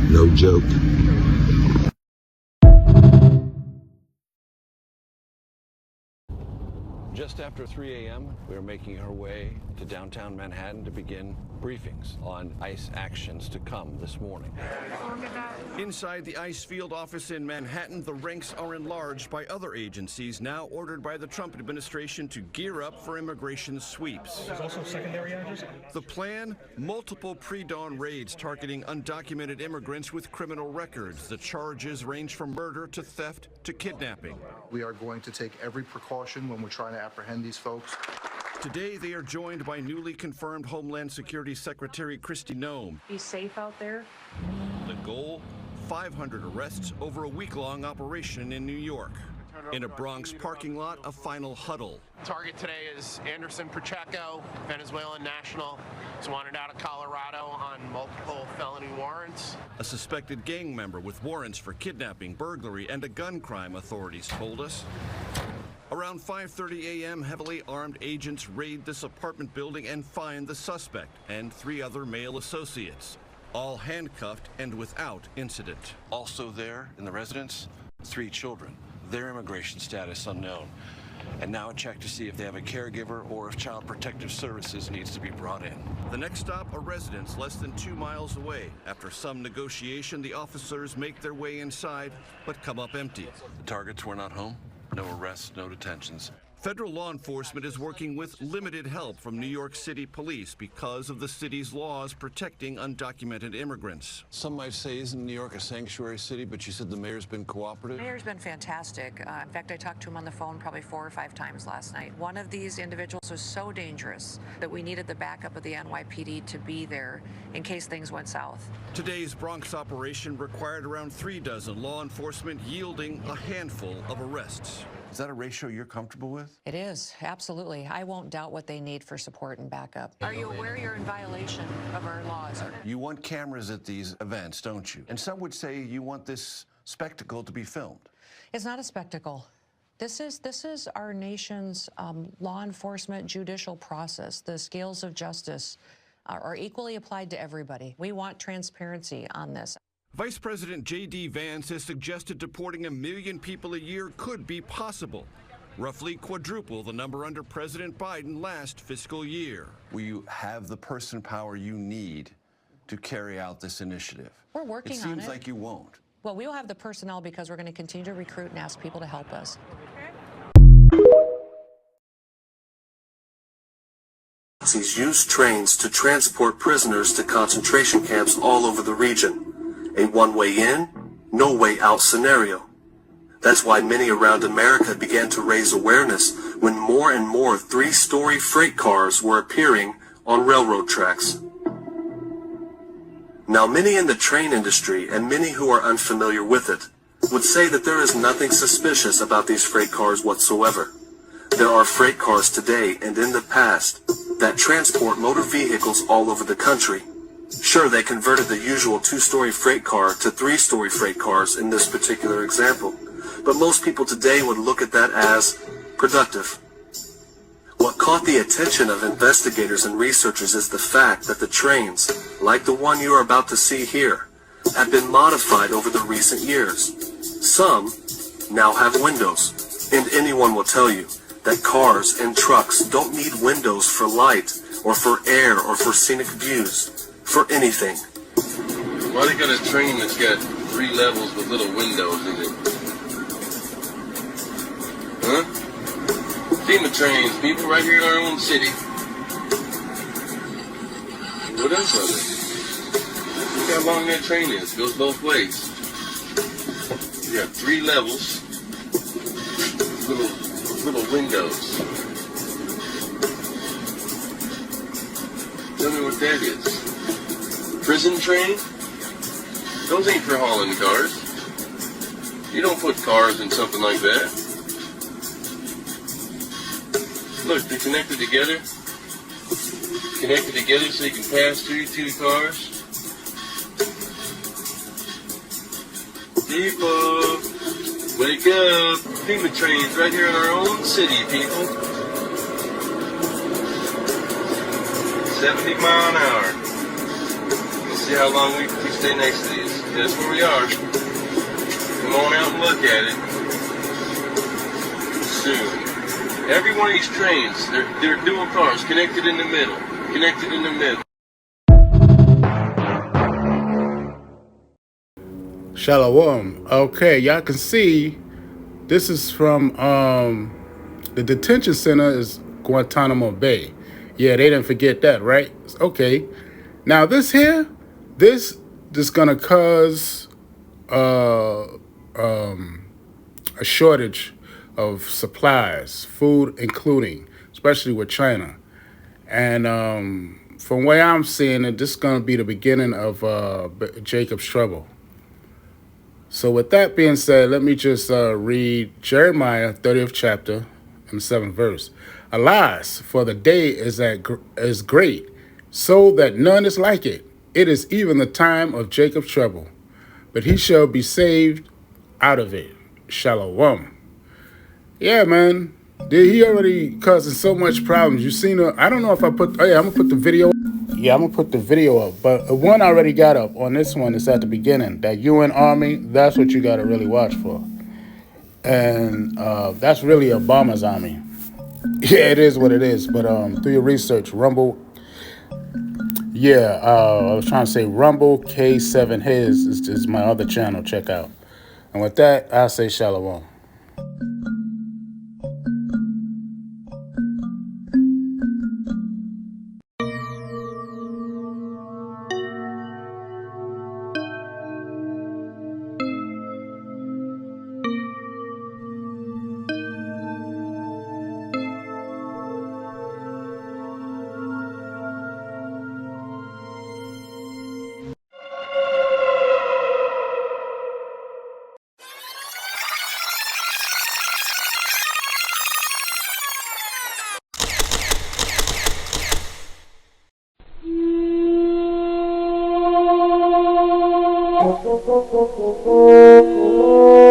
No joke. Just after 3 a.m., we are making our way to downtown Manhattan to begin briefings on ICE actions to come this morning. Inside the ICE field office in Manhattan, the ranks are enlarged by other agencies now ordered by the Trump administration to gear up for immigration sweeps. There's also secondary actors. The plan? Multiple pre-dawn raids targeting undocumented immigrants with criminal records. The charges range from murder to theft to kidnapping. We are going to take every precaution when we're trying to apprehend these folks. Today, they are joined by newly confirmed Homeland Security Secretary Kristi Noem. Be safe out there. The goal? 500 arrests over a week-long operation in New York. In a Bronx parking lot, a final huddle. Target today is Anderson Pacheco, Venezuelan national. He's wanted out of Colorado on multiple felony warrants. A suspected gang member with warrants for kidnapping, burglary, and a gun crime, authorities told us. Around 5:30 a.m., heavily armed agents raid this apartment building and find the suspect and 3 other male associates, all handcuffed and without incident. Also there in the residence, 3 children, their immigration status unknown. And now a check to see if they have a caregiver or if Child Protective Services needs to be brought in. The next stop, a residence less than 2 miles away. After some negotiation, the officers make their way inside, but come up empty. The targets were not home. No arrests, no detentions. Federal law enforcement is working with limited help from New York City police because of the city's laws protecting undocumented immigrants. Some might say, isn't New York a sanctuary city? But you said the mayor's been cooperative? The mayor's been fantastic. In fact, I talked to him on the phone probably 4 or 5 times last night. One of these individuals was so dangerous that we needed the backup of the NYPD to be there in case things went south. Today's Bronx operation required around 36 law enforcement, yielding a handful of arrests. Is that a ratio you're comfortable with? It is, absolutely. I won't doubt what they need for support and backup. Are you aware you're in violation of our laws? You want cameras at these events, don't you? And some would say you want this spectacle to be filmed. It's not a spectacle. This is our nation's law enforcement judicial process. The scales of justice are equally applied to everybody. We want transparency on this. Vice President J.D. Vance has suggested deporting 1 million people a year could be possible, roughly quadruple the number under President Biden last fiscal year. Will you have the person power you need to carry out this initiative? We're working on it. It seems like you won't. Well, we will have the personnel because we're going to continue to recruit and ask people to help us. Use trains to transport prisoners to concentration camps all over the region. A one-way in, no way out scenario. That's why many around America began to raise awareness when more and more 3-story freight cars were appearing on railroad tracks. Now, many in the train industry and many who are unfamiliar with it would say that there is nothing suspicious about these freight cars whatsoever. There are freight cars today and in the past that transport motor vehicles all over the country. Sure, they converted the usual 2-story freight car to 3-story freight cars in this particular example, but most people today would look at that as productive. What caught the attention of investigators and researchers is the fact that the trains, like the one you are about to see here, have been modified over the recent years. Some now have windows, and anyone will tell you that cars and trucks don't need windows for light or for air or for scenic views. For anything. Why they got a train that's got 3 levels with little windows in it? Huh? FEMA Trains, people, right here in our own city. What else are they? Look how long that train is. It goes both ways. You got 3 levels, little windows. Tell me what that is. Prison train? Those ain't for hauling cars. You don't put cars in something like that. Look, they're connected together. Connected together so you can pass through 2 cars. People, wake up. FEMA Trains right here in our own city, people. 70 mile an hour. See how long we stay next to these. Yeah, that's where we are. Come on out and look at it. Soon. Every one of these trains, they're dual cars connected in the middle. Connected in the middle. Shalom. Okay, y'all can see this is from the detention center is Guantanamo Bay. Yeah, they didn't forget that, right? Okay. Now this here, this is gonna cause a shortage of supplies, food including, especially with China. And from where I'm seeing it, this is gonna be the beginning of Jacob's trouble. So with that being said, let me just read Jeremiah 30th chapter and 7th verse. Alas, for the day is great, so that none is like it. It is even the time of Jacob's trouble, but he shall be saved out of it. Shalom. Yeah, man. He already causing so much problems. You seen I don't know if I put, oh yeah, I'm gonna put the video. Yeah, I'm gonna put the video up, but one I already got up. On this one, it's at the beginning. That UN Army, that's what you gotta really watch for. And that's really Obama's army. Yeah, it is what it is. But do your research. Rumble. Yeah, I was trying to say Rumble K7 His is my other channel. Check out. And with that, I'll say shalom. Oh,